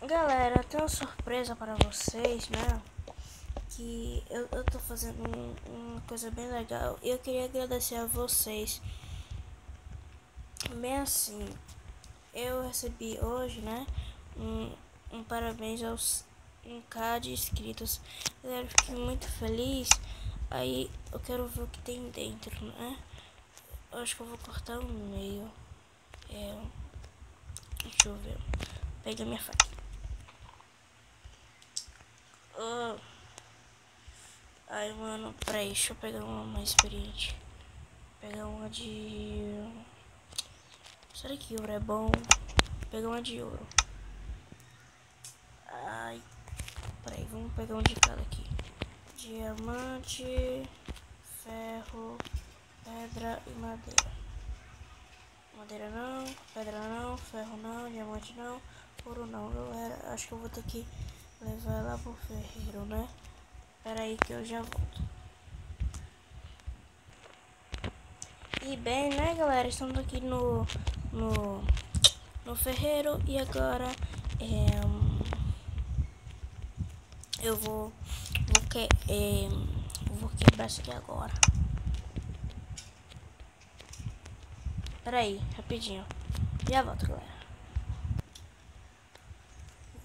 Galera, tem uma surpresa para vocês, né? Que eu tô fazendo uma coisa bem legal e eu queria agradecer a vocês. Bem assim, eu recebi hoje, né? Um parabéns aos 1K de inscritos. Galera, fiquei muito feliz. Aí eu quero ver o que tem dentro, né? Eu acho que eu vou cortar o meio. Deixa eu ver. Pega minha faca. Ai, mano, peraí, deixa eu pegar uma mais experiente. Pegar uma de... Será que ouro é bom? Pegar uma de ouro. Ai, peraí, vamos pegar um de cada aqui. Diamante, ferro, pedra e madeira. Madeira não, pedra não, ferro não, diamante não, ouro não, galera. Acho que eu vou ter que levar lá pro ferreiro, né? Peraí que eu já volto. E bem, né, galera? Estamos aqui no ferreiro e agora eu vou quebrar isso aqui agora. Pera aí, rapidinho. Já volto, galera.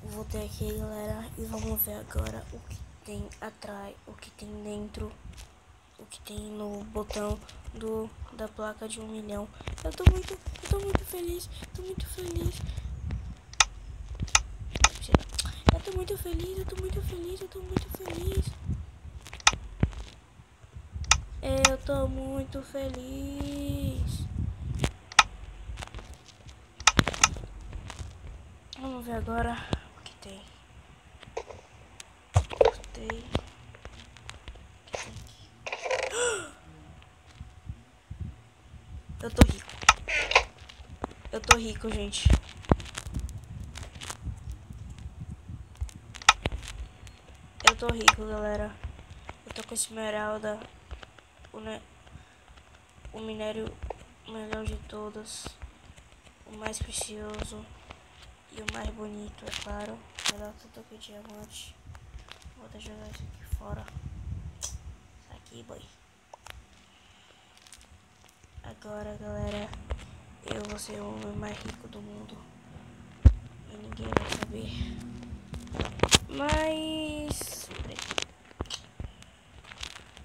Voltei aqui, galera, e vamos ver agora o que tem atrás, o que tem dentro, o que tem no botão da placa de 1 milhão. Eu tô muito feliz, tô muito feliz. Eu tô muito feliz, eu tô muito feliz, eu tô muito feliz. Eu tô muito feliz. Vamos ver agora o que tem. Cortei. Eu tô rico. Eu tô rico, gente. Eu tô rico, galera. Eu tô com esmeralda. O minério melhor de todos. O mais precioso. E o mais bonito, é claro. Melhor tudo que diamante. Vou até jogar isso aqui fora. Isso aqui, boy. Agora, galera, eu vou ser o homem mais rico do mundo. E ninguém vai saber.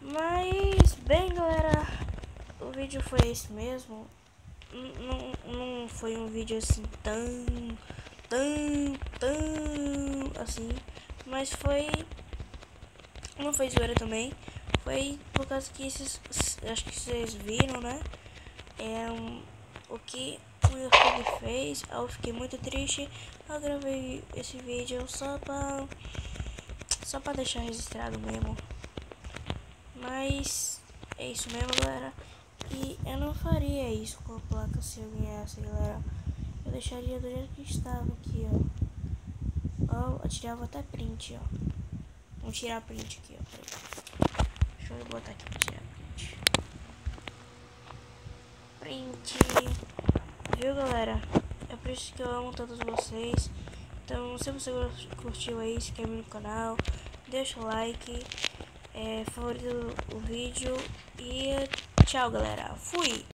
Mas, bem, galera, o vídeo foi esse mesmo. Não foi um vídeo assim tão assim, mas foi, não foi zoeira também, foi por causa que acho que vocês viram, né, o que o YouTube fez. Eu fiquei muito triste, eu gravei esse vídeo só pra deixar registrado mesmo, mas é isso mesmo, galera. E eu não faria isso com a placa se eu ganhasse, galera. Eu deixaria do jeito que estava aqui, ó. Eu tirava até print, ó. Vamos tirar print aqui, ó. Peraí. Deixa eu botar aqui pra tirar print. Print. Viu, galera? É por isso que eu amo todos vocês. Então, se você curtiu aí, se inscreve no canal. Deixa o like. Favorita o vídeo. E tchau, galera. Fui!